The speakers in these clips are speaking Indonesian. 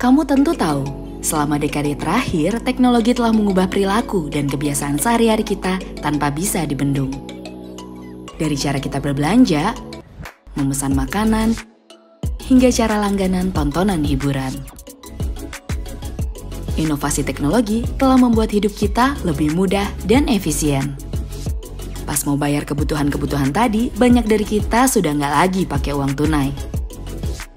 Kamu tentu tahu, selama dekade terakhir, teknologi telah mengubah perilaku dan kebiasaan sehari-hari kita tanpa bisa dibendung. Dari cara kita berbelanja, memesan makanan, hingga cara langganan tontonan hiburan. Inovasi teknologi telah membuat hidup kita lebih mudah dan efisien. Pas mau bayar kebutuhan-kebutuhan tadi, banyak dari kita sudah nggak lagi pakai uang tunai.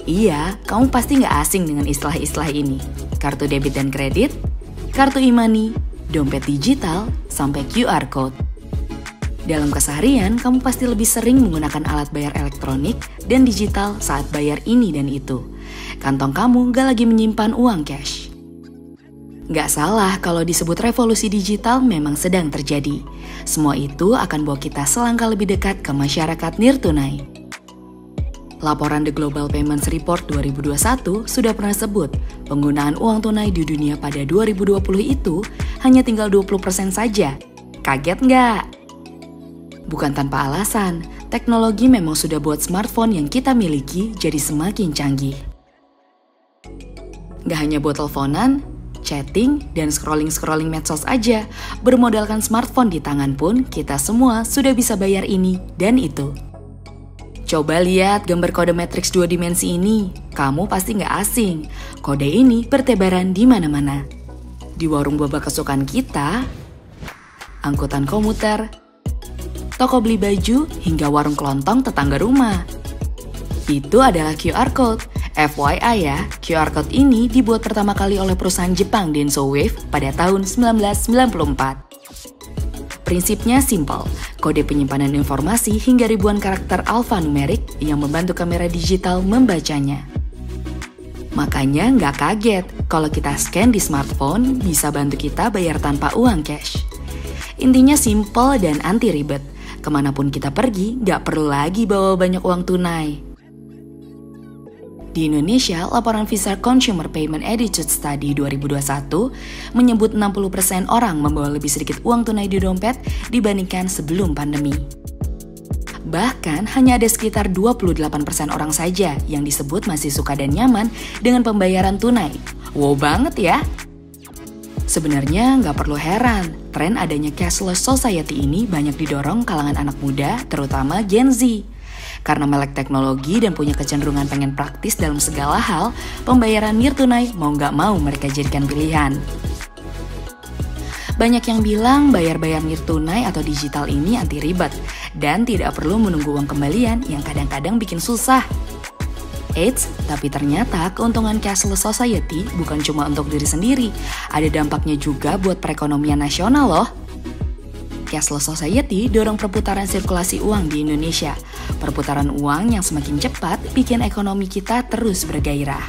Iya, kamu pasti nggak asing dengan istilah-istilah ini. Kartu debit dan kredit, kartu e-money, dompet digital, sampai QR Code. Dalam keseharian, kamu pasti lebih sering menggunakan alat bayar elektronik dan digital saat bayar ini dan itu. Kantong kamu nggak lagi menyimpan uang cash. Nggak salah kalau disebut revolusi digital memang sedang terjadi. Semua itu akan bawa kita selangkah lebih dekat ke masyarakat nirtunai. Laporan The Global Payments Report 2021 sudah pernah sebut, penggunaan uang tunai di dunia pada 2020 itu hanya tinggal 20% saja. Kaget nggak? Bukan tanpa alasan, teknologi memang sudah buat smartphone yang kita miliki jadi semakin canggih. Nggak hanya buat teleponan, chatting, dan scrolling medsos aja, bermodalkan smartphone di tangan pun, kita semua sudah bisa bayar ini dan itu. Coba lihat gambar kode matriks 2 dimensi ini, kamu pasti nggak asing. Kode ini bertebaran di mana-mana. Di warung boba kesukaan kita, angkutan komuter, toko beli baju, hingga warung kelontong tetangga rumah. Itu adalah QR Code. FYI ya, QR Code ini dibuat pertama kali oleh perusahaan Jepang Denso Wave pada tahun 1994. Prinsipnya simpel, kode penyimpanan informasi hingga ribuan karakter alfanumerik yang membantu kamera digital membacanya. Makanya nggak kaget kalau kita scan di smartphone bisa bantu kita bayar tanpa uang cash. Intinya simpel dan anti ribet. Kemanapun kita pergi, nggak perlu lagi bawa banyak uang tunai. Di Indonesia, laporan Visa Consumer Payment Attitude Study 2021 menyebut 60% orang membawa lebih sedikit uang tunai di dompet dibandingkan sebelum pandemi. Bahkan, hanya ada sekitar 28% orang saja yang disebut masih suka dan nyaman dengan pembayaran tunai. Wow banget ya! Sebenarnya nggak perlu heran, tren adanya cashless society ini banyak didorong kalangan anak muda, terutama Gen Z. Karena melek teknologi dan punya kecenderungan pengen praktis dalam segala hal, pembayaran nirtunai mau nggak mau mereka jadikan pilihan. Banyak yang bilang bayar-bayar nirtunai atau digital ini anti ribet dan tidak perlu menunggu uang kembalian yang kadang-kadang bikin susah. Eits, tapi ternyata keuntungan cashless society bukan cuma untuk diri sendiri, ada dampaknya juga buat perekonomian nasional loh. Cashless Society dorong perputaran sirkulasi uang di Indonesia. Perputaran uang yang semakin cepat bikin ekonomi kita terus bergairah.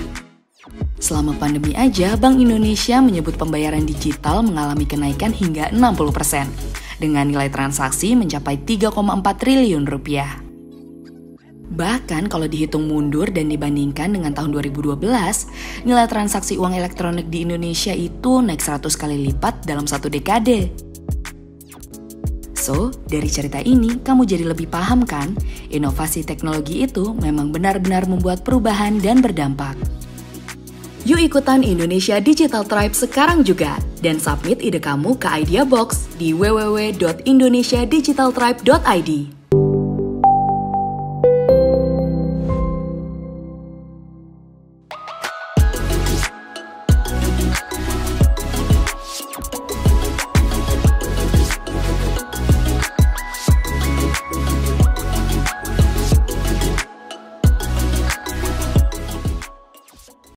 Selama pandemi aja, Bank Indonesia menyebut pembayaran digital mengalami kenaikan hingga 60%, dengan nilai transaksi mencapai 3,4 triliun rupiah. Bahkan kalau dihitung mundur dan dibandingkan dengan tahun 2012, nilai transaksi uang elektronik di Indonesia itu naik 100 kali lipat dalam satu dekade. So, dari cerita ini, kamu jadi lebih paham kan? Inovasi teknologi itu memang benar-benar membuat perubahan dan berdampak. Yuk ikutan Indonesia Digital Tribe sekarang juga, dan submit ide kamu ke Idea Box di www.indonesiadigitaltribe.id.